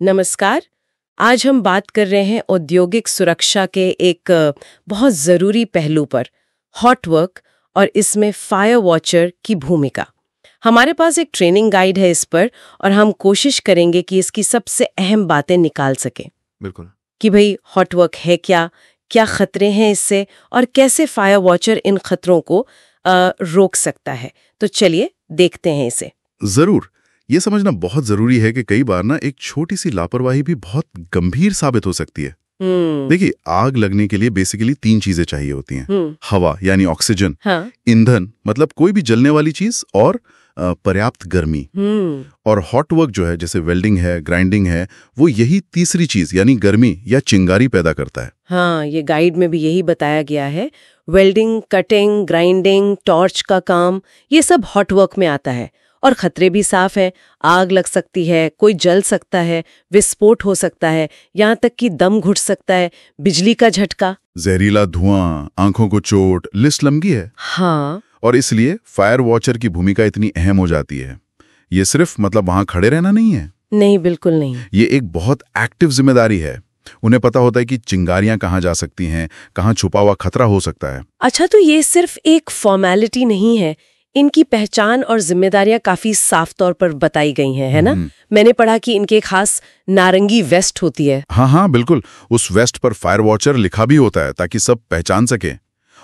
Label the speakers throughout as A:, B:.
A: नमस्कार। आज हम बात कर रहे हैं औद्योगिक सुरक्षा के एक बहुत ज़रूरी पहलू पर, हॉट वर्क और इसमें फायर वॉचर की भूमिका। हमारे पास एक ट्रेनिंग गाइड है इस पर और हम कोशिश करेंगे कि इसकी सबसे अहम बातें निकाल सकें।
B: बिल्कुल।
A: कि भाई हॉट वर्क है क्या, क्या खतरे हैं इससे और कैसे फायर वॉचर इन खतरों को रोक सकता है। तो चलिए देखते हैं इसे।
B: जरूर। ये समझना बहुत जरूरी है कि कई बार ना एक छोटी सी लापरवाही भी बहुत गंभीर साबित हो सकती है। देखिए, आग लगने के लिए बेसिकली 3 चीजें चाहिए होती हैं। हवा यानी ऑक्सीजन,
A: हाँ।
B: ईंधन मतलब कोई भी जलने वाली चीज, और पर्याप्त गर्मी। और हॉट वर्क जो है, जैसे वेल्डिंग है, ग्राइंडिंग है, वो यही तीसरी चीज यानी गर्मी या चिंगारी पैदा करता है।
A: हाँ, ये गाइड में भी यही बताया गया है। वेल्डिंग, कटिंग, ग्राइंडिंग, टॉर्च का काम, ये सब हॉट वर्क में आता है। और खतरे भी साफ है। आग लग सकती है, कोई जल सकता है, विस्फोट हो सकता है, यहाँ तक कि दम घुट सकता है, बिजली का झटका,
B: जहरीला धुआं, आंखों को चोट, लिस्ट लंबी है।
A: हाँ।
B: और इसलिए फायर वॉचर की भूमिका इतनी अहम हो जाती है। ये सिर्फ मतलब वहां खड़े रहना नहीं है।
A: नहीं, बिल्कुल नहीं।
B: ये एक बहुत एक्टिव जिम्मेदारी है। उन्हें पता होता है कि चिंगारियां कहाँ जा सकती हैं, कहाँ छुपा हुआ खतरा हो सकता है।
A: अच्छा, तो ये सिर्फ एक फॉर्मेलिटी नहीं है, इनकी पहचान और जिम्मेदारियां काफी साफ तौर पर बताई गई हैं, है ना? मैंने पढ़ा कि इनके खास नारंगी वेस्ट होती है।
B: हाँ, बिल्कुल। उस वेस्ट पर फायर वॉचर लिखा भी होता है ताकि सब पहचान सके।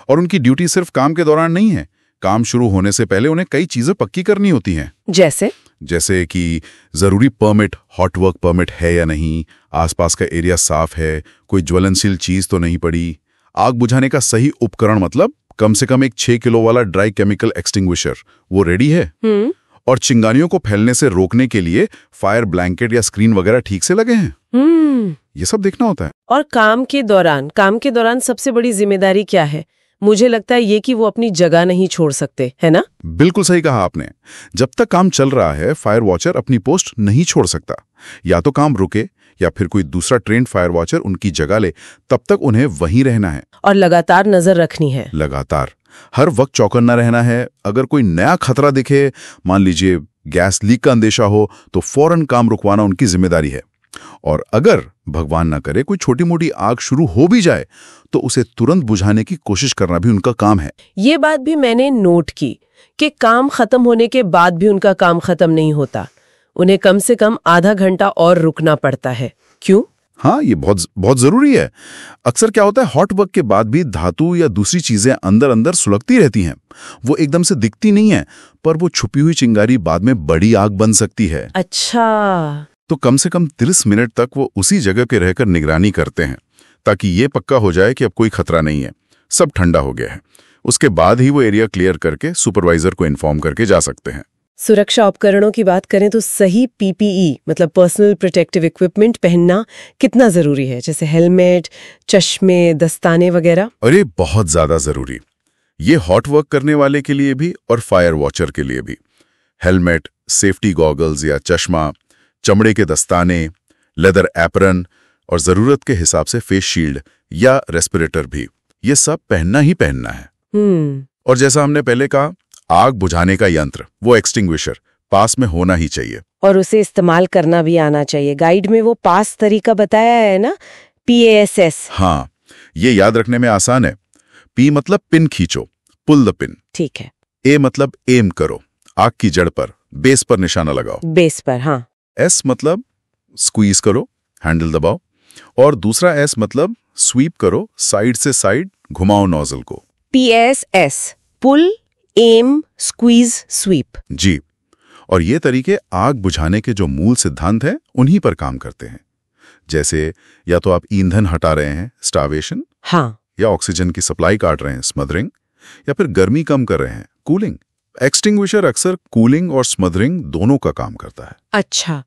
B: और उनकी ड्यूटी सिर्फ काम के दौरान नहीं है, काम शुरू होने से पहले उन्हें कई चीजें पक्की करनी होती हैं। जैसे कि जरूरी परमिट, हॉट वर्क परमिट है या नहीं, आसपास का एरिया साफ है, कोई ज्वलनशील चीज तो नहीं पड़ी, आग बुझाने का सही उपकरण मतलब कम से कम एक 6 किलो वाला ड्राई केमिकल एक्सटिंग्विशर वो रेडी है, और चिंगारियों को फैलने से रोकने के लिए फायर ब्लैंकेट या स्क्रीन वगैरह ठीक से लगे हैं। ये सब देखना होता है।
A: और काम के दौरान सबसे बड़ी जिम्मेदारी क्या है? मुझे लगता है ये कि वो अपनी जगह नहीं छोड़ सकते, है ना?
B: बिल्कुल सही कहा आपने। जब तक काम चल रहा है, फायर वॉचर अपनी पोस्ट नहीं छोड़ सकता। या तो काम रुके या फिर कोई दूसरा ट्रेंड फायर वॉचर उनकी जगह ले, तब तक उन्हें वहीं रहना है
A: और लगातार नजर रखनी है।
B: लगातार हर वक्त चौकन्ना रहना है। अगर कोई नया खतरा दिखे, मान लीजिए गैस लीक का अंदेशा हो, तो फौरन काम रुकवाना उनकी जिम्मेदारी है। और अगर भगवान ना करे कोई छोटी मोटी आग शुरू हो भी जाए, तो उसे तुरंत बुझाने की कोशिश करना भी उनका काम है।
A: ये बात भी मैंने नोट की कि काम खत्म होने के बाद भी उनका काम खत्म नहीं होता। उन्हें कम से कम आधा घंटा और रुकना पड़ता है। क्यों?
B: हाँ, ये बहुत जरूरी है। अक्सर क्या होता है, हॉट वर्क के बाद भी धातु या दूसरी चीजें अंदर अंदर सुलगती रहती हैं। वो एकदम से दिखती नहीं है, पर वो छुपी हुई चिंगारी बाद में बड़ी आग बन सकती है।
A: अच्छा।
B: तो कम से कम 30 मिनट तक वो उसी जगह के रहकर निगरानी करते हैं, ताकि ये पक्का हो जाए कि अब कोई खतरा नहीं है, सब ठंडा हो गया है। उसके बाद ही वो एरिया क्लियर करके सुपरवाइजर को इन्फॉर्म करके जा सकते हैं।
A: सुरक्षा उपकरणों की बात करें तो सही पीपीई मतलब पर्सनल प्रोटेक्टिव इक्विपमेंट पहनना कितना जरूरी है? जैसे हेलमेट, चश्मे, दस्ताने वगैरह।
B: अरे बहुत ज्यादा जरूरी। ये हॉट वर्क करने वाले के लिए भी और फायर वॉचर के लिए भी। हेलमेट, सेफ्टी गॉगल्स या चश्मा, चमड़े के दस्ताने, लेदर एप्रन और जरूरत के हिसाब से फेस शील्ड या रेस्पिरेटर भी, ये सब पहनना ही पहनना है। और जैसा हमने पहले कहा, आग बुझाने का यंत्र, वो एक्सटिंग्विशर पास में होना ही चाहिए
A: और उसे इस्तेमाल करना भी आना चाहिए। गाइड में वो पास तरीका बताया है ना, PASS।
B: हाँ, ये याद रखने में आसान है। P मतलब पिन खींचो, पुल द पिन।
A: ठीक है।
B: A मतलब एम करो, आग की जड़ पर, बेस पर निशाना लगाओ।
A: बेस पर, हाँ।
B: S मतलब स्क्वीज करो, हैंडल दबाओ। और दूसरा S मतलब स्वीप करो, साइड से साइड घुमाओ नोजल को।
A: PASS, पुल, एम, स्क्वीज, स्वीप।
B: जी। और ये तरीके आग बुझाने के जो मूल सिद्धांत हैं, उन्हीं पर काम करते हैं। जैसे या तो आप ईंधन हटा रहे हैं, स्टार्वेशन,
A: हाँ,
B: या ऑक्सीजन की सप्लाई काट रहे हैं, स्मदरिंग, या फिर गर्मी कम कर रहे हैं, कूलिंग। एक्सटिंग्विशर अक्सर कूलिंग और स्मदरिंग दोनों का काम करता है।
A: अच्छा।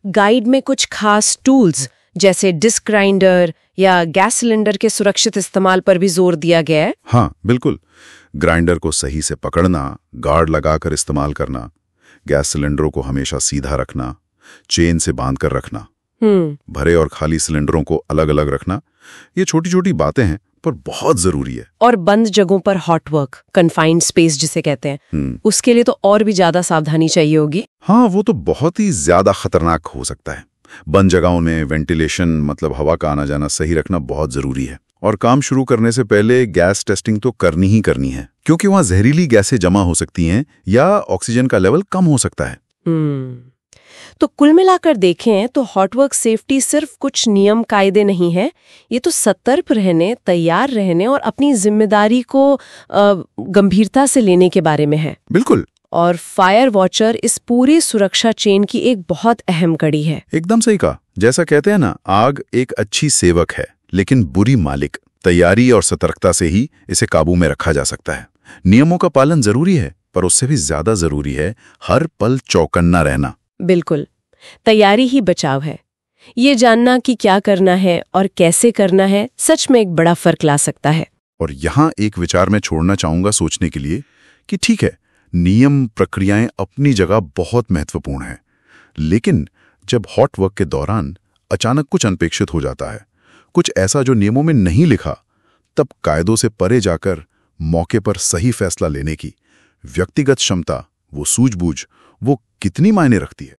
A: गाइड में कुछ खास टूल्स जैसे डिस्क ग्राइंडर या गैस सिलेंडर के सुरक्षित इस्तेमाल पर भी जोर दिया गया है।
B: हाँ, बिल्कुल। ग्राइंडर को सही से पकड़ना, गार्ड लगाकर इस्तेमाल करना, गैस सिलेंडरों को हमेशा सीधा रखना, चेन से बांध कर रखना, भरे और खाली सिलेंडरों को अलग अलग रखना, ये छोटी छोटी बातें हैं पर बहुत जरूरी है।
A: और बंद जगहों पर हॉट वर्क, कन्फाइंड स्पेस जिसे कहते हैं, उसके लिए तो और भी ज्यादा सावधानी चाहिए होगी।
B: हाँ, वो तो बहुत ही ज्यादा खतरनाक हो सकता है। बंद जगहों में वेंटिलेशन मतलब हवा का आना जाना सही रखना बहुत जरूरी है। और काम शुरू करने से पहले गैस टेस्टिंग तो करनी ही करनी है, क्योंकि वहाँ जहरीली गैसें जमा हो सकती हैं या ऑक्सीजन का लेवल कम हो सकता है।
A: तो कुल मिलाकर देखें तो हॉटवर्क सेफ्टी सिर्फ कुछ नियम कायदे नहीं है, ये तो सतर्क रहने, तैयार रहने और अपनी जिम्मेदारी को गंभीरता से लेने के बारे में है।
B: बिल्कुल।
A: और फायर वॉचर इस पूरी सुरक्षा चेन की एक बहुत अहम कड़ी है।
B: एकदम सही कहा। जैसा कहते हैं ना, आग एक अच्छी सेवक है लेकिन बुरी मालिक। तैयारी और सतर्कता से ही इसे काबू में रखा जा सकता है। नियमों का पालन जरूरी है, पर उससे भी ज्यादा जरूरी है हर पल चौकन्ना रहना।
A: बिल्कुल, तैयारी ही बचाव है। ये जानना कि क्या करना है और कैसे करना है सच में एक बड़ा फर्क ला सकता है।
B: और यहाँ एक विचार मैं छोड़ना चाहूंगा सोचने के लिए कि ठीक है, नियम प्रक्रियाएं अपनी जगह बहुत महत्वपूर्ण हैं, लेकिन जब हॉट वर्क के दौरान अचानक कुछ अनपेक्षित हो जाता है, कुछ ऐसा जो नियमों में नहीं लिखा, तब कायदों से परे जाकर मौके पर सही फैसला लेने की व्यक्तिगत क्षमता, वो सूझबूझ, वो कितनी मायने रखती है।